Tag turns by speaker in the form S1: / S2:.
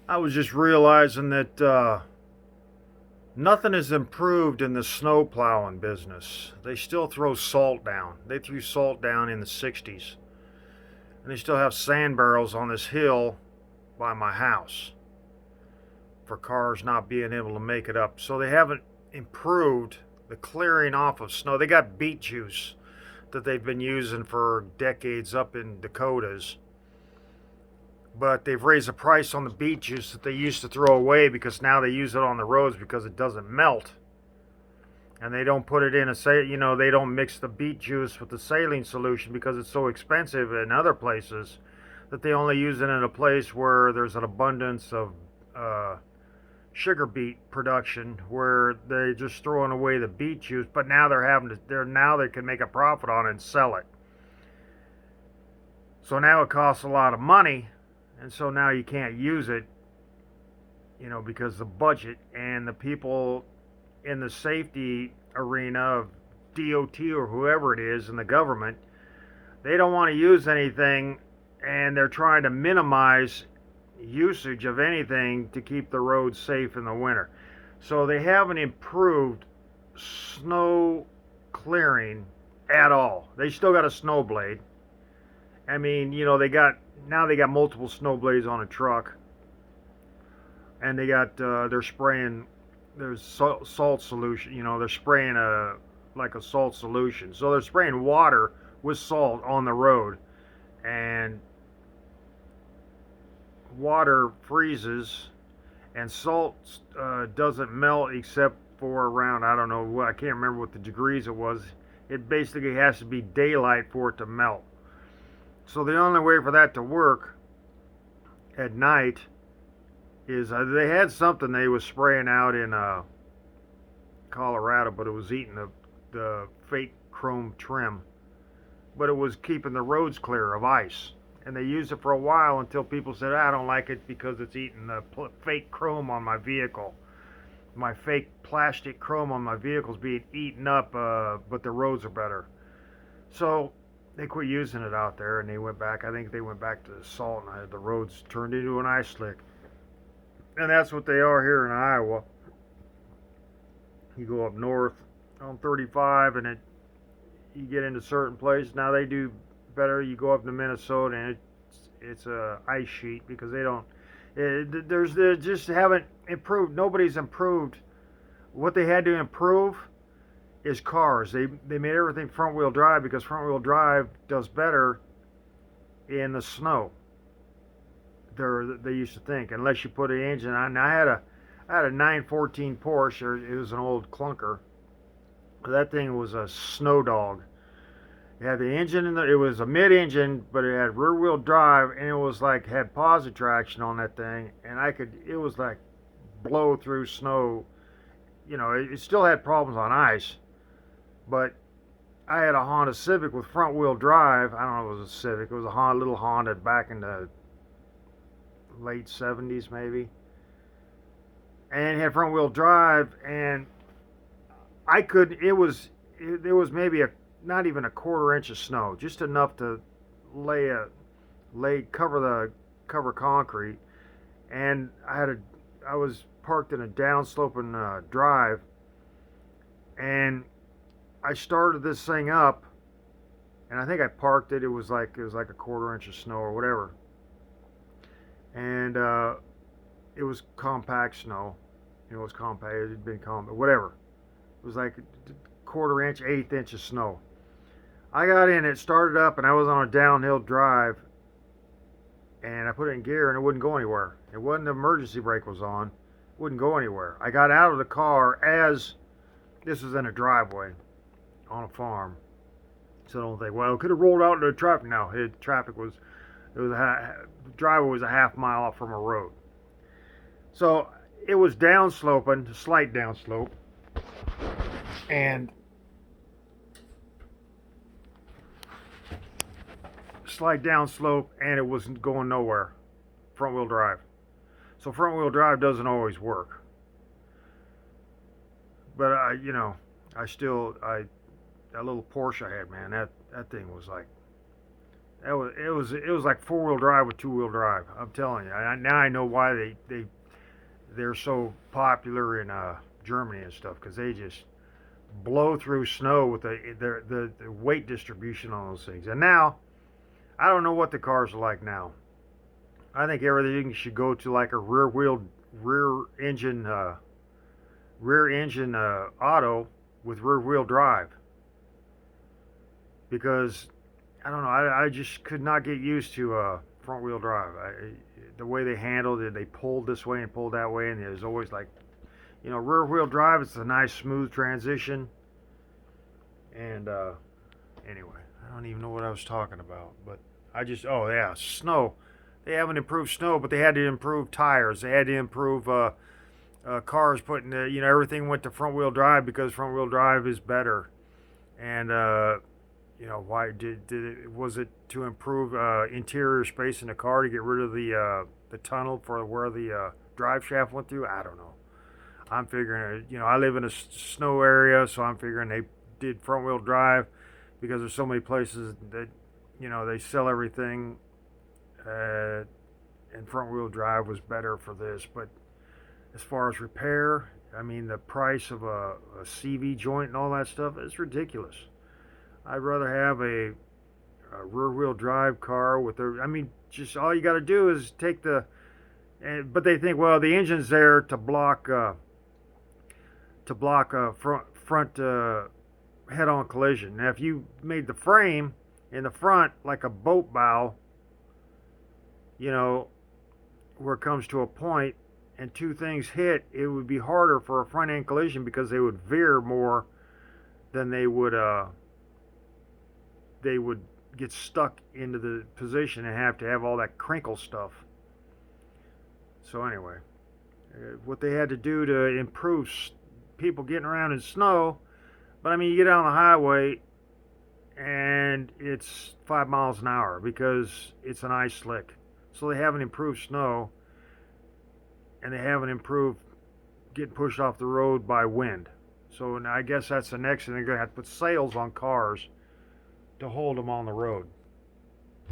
S1: I was just realizing that nothing has improved in the snow plowing business. They still throw salt down. They threw salt down in the 60s. And they still have sand barrels on this hill by my house for cars not being able to make it up. So they haven't improved the clearing off of snow. They got beet juice that they've been using for decades up in Dakotas, but they've raised the price on the beet juice that they used to throw away because now they use it on the roads because it doesn't melt. And they don't put it in they don't mix the beet juice with the saline solution because it's so expensive in other places that they only use it in a place where there's an abundance of uh, sugar beet production where they're just throwing away the beet juice. But now they can make a profit on it and sell it. So now it costs a lot of money, and so now you can't use it, because the budget and the people in the safety arena of DOT or whoever it is in the government, they don't want to use anything, and they're trying to minimize usage of anything to keep the roads safe in the winter. So they haven't improved snow clearing at all. They still got a snow blade. I mean, they got multiple snow blades on a truck, and they're spraying there's salt solution. They're spraying a salt solution. So they're spraying water with salt on the road, and water freezes, and salt doesn't melt except for around, I don't know, I can't remember what the degrees it was. It basically has to be daylight for it to melt. So the only way for that to work at night is they had something they was spraying out in Colorado, but it was eating the fake chrome trim, but it was keeping the roads clear of ice. And they used it for a while until people said, I don't like it because it's eating the fake chrome on my vehicle. My fake plastic chrome on my vehicle's being eaten up, but the roads are better. So they quit using it out there, and I think they went back to salt, and the roads turned into an ice slick. And that's what they are here in Iowa. You go up north on 35, and you get into certain places. Now they do better. You go up to Minnesota, and it's a ice sheet because they don't. They just haven't improved. Nobody's improved. What they had to improve is cars. They made everything front wheel drive because front wheel drive does better in the snow. They used to think unless you put an engine on. Now I had a 914 Porsche. It was an old clunker. That thing was a snow dog. It had the engine it was a mid-engine, but it had rear-wheel drive, and it was like had positive traction on that thing, and it was like blow through snow. It still had problems on ice, but I had a Honda Civic with front-wheel drive. I don't know if it was a Civic. It was a little Honda back in the late 70s maybe, and it had front-wheel drive, and I could. There was maybe not even a quarter inch of snow, just enough to cover concrete. And I was parked in a downsloping drive, and I started this thing up, and I think I parked it. It was like a quarter inch of snow or whatever, and it was compact snow. It was compact. It had been compact, whatever. It was like quarter inch, eighth inch of snow. I got in it, started up, and I was on a downhill drive, and I put it in gear, and it wouldn't go anywhere. It wasn't the emergency brake was on. It wouldn't go anywhere. I got out of the car as this was in a driveway on a farm. So I don't think, well, it could have rolled out into the traffic. No, the driveway was a half mile off from a road. So it was downsloping, slight downslope, and slight downslope, and it wasn't going nowhere. Front wheel drive. So front wheel drive doesn't always work. But that little Porsche I had, man, that thing was like It was like 4-wheel drive with 2-wheel drive. I'm telling you. Now I know why they're so popular in Germany and stuff, because they just blow through snow with the weight distribution on those things. And now I don't know what the cars are like now. I think everything should go to like a rear engine auto with rear wheel drive, because I don't know. I just could not get used to front wheel drive. The way they handled it, they pulled this way and pulled that way, and it was always like, rear wheel drive. It's a nice smooth transition. And anyway, I don't even know what I was talking about, but oh yeah, snow. They haven't improved snow, but they had to improve tires. They had to improve cars putting everything went to front wheel drive because front wheel drive is better. And why did it, was it to improve interior space in the car to get rid of the tunnel for where the drive shaft went through? I don't know. I'm figuring, I live in a snow area, so I'm figuring they did front wheel drive because there's so many places that they sell everything, and front wheel drive was better for this. But as far as repair, I mean, the price of a CV joint and all that stuff is ridiculous. I'd rather have a rear wheel drive car with I mean, just all you got to do is take but they think, well, the engine's there to block front head-on collision. Now, if you made the frame in the front like a boat bow, where it comes to a point and two things hit, it would be harder for a front end collision because they would veer more than they would get stuck into the position and have to have all that crinkle stuff. So anyway, what they had to do to improve people getting around in snow, but I mean, you get out on the highway and it's 5 miles an hour because it's an ice slick. So they haven't improved snow, and they haven't improved getting pushed off the road by wind. So I guess that's the next thing. They're going to have to put sails on cars to hold them on the road.